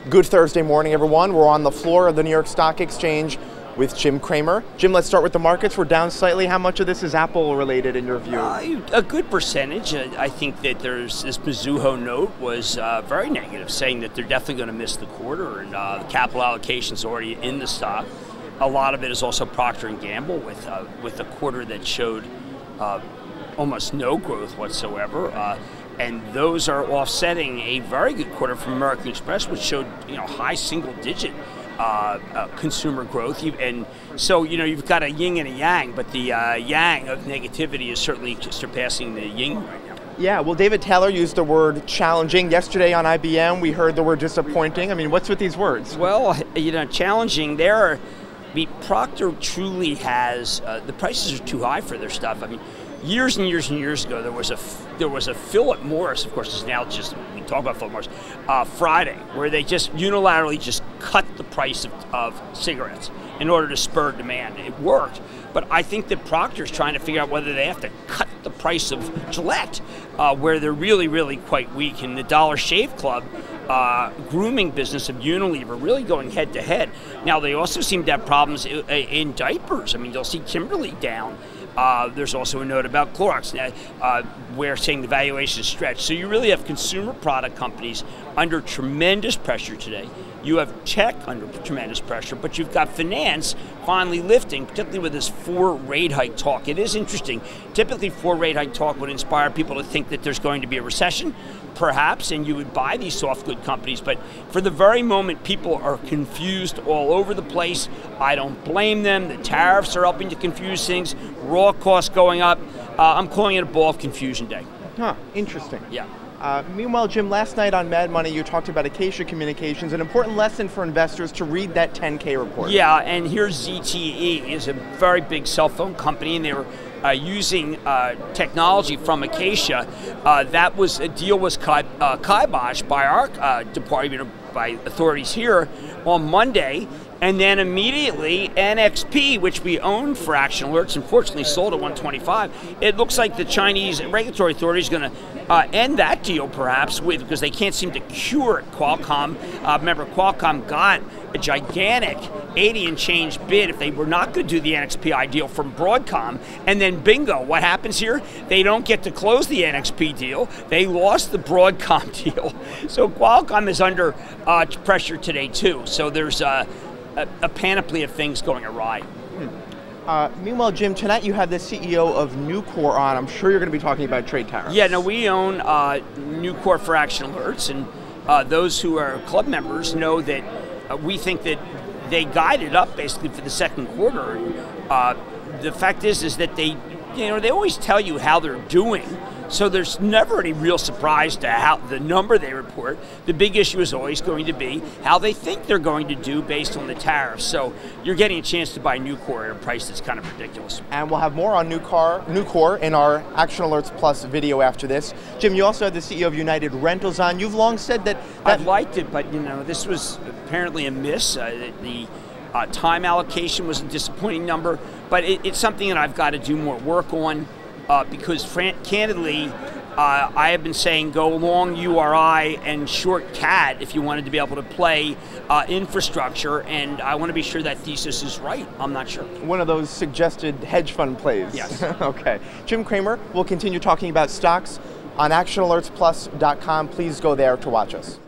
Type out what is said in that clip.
Good Thursday morning, everyone. We're on the floor of the New York Stock Exchange with Jim Cramer. Jim, let's start with the markets. We're down slightly. How much of this is Apple related in your view? A good percentage. I think that there's this Mizuho note was very negative, saying that they're definitely going to miss the quarter, and the capital allocation is already in the stock. A lot of it is also Procter & Gamble with a quarter that showed almost no growth whatsoever. And those are offsetting a very good quarter from American Express, which showed high single-digit consumer growth. And so you've got a yin and a yang, but the yang of negativity is certainly surpassing the yin right now. Yeah, well, David Taylor used the word challenging. Yesterday on IBM, we heard the word disappointing. I mean, what's with these words? Well, challenging Procter truly has the prices are too high for their stuff. I mean, years and years and years ago, there was a Philip Morris, of course, is now just, we talk about Philip Morris, Friday, where they just unilaterally just cut the price of cigarettes in order to spur demand. It worked, but I think that Procter's trying to figure out whether they have to cut the price of Gillette, where they're really, really quite weak. And the Dollar Shave Club grooming business of Unilever really going head to head. Now, they also seem to have problems in diapers. I mean, you'll see Kimberly down. There's also a note about Clorox, where saying the valuation is stretched. So you really have consumer product companies under tremendous pressure today. You have tech under tremendous pressure, but you've got finance finally lifting, particularly with this 4 rate hike talk. It is interesting. Typically, 4 rate hike talk would inspire people to think that there's going to be a recession, perhaps, and you would buy these soft good companies. But for the very moment, people are confused all over the place. I don't blame them. The tariffs are helping to confuse things. Raw costs going up. I'm calling it a ball of confusion day. Huh, interesting. Yeah. Meanwhile, Jim, last night on Mad Money, you talked about Acacia Communications, an important lesson for investors to read that 10K report. Yeah, and here's ZTE, is a very big cell phone company, and they were using technology from Acacia. A deal was kiboshed by our department, by authorities here on Monday. And then immediately, NXP, which we owned for Action Alerts, unfortunately sold at 125. It looks like the Chinese regulatory authority is going to end that deal, perhaps, because they can't seem to cure it. Qualcomm, remember, Qualcomm got a gigantic 80 and change bid if they were not going to do the NXP deal from Broadcom. And then bingo, what happens here? They don't get to close the NXP deal. They lost the Broadcom deal. So Qualcomm is under pressure today, too. So there's a panoply of things going awry. Meanwhile, Jim, tonight you have the CEO of Nucor on. I'm sure you're going to be talking about trade tariffs. Yeah, no, we own Nucor for Action Alerts, and those who are club members know that we think that they guided up basically for the second quarter. The fact is that they always tell you how they're doing. So there's never any real surprise to how the number they report. The big issue is always going to be how they think they're going to do based on the tariffs. So you're getting a chance to buy Nucor at a price that's kind of ridiculous. And we'll have more on Nucor in our Action Alerts Plus video after this. Jim, you also had the CEO of United Rentals on. You've long said that I've liked it, but this was apparently a miss. The time allocation was a disappointing number, but it's something that I've got to do more work on. Because candidly, I have been saying go long URI and short CAT if you wanted to be able to play infrastructure, and I want to be sure that thesis is right. I'm not sure. One of those suggested hedge fund plays. Yes. Okay. Jim Cramer, we'll continue talking about stocks on actionalertsplus.com. Please go there to watch us.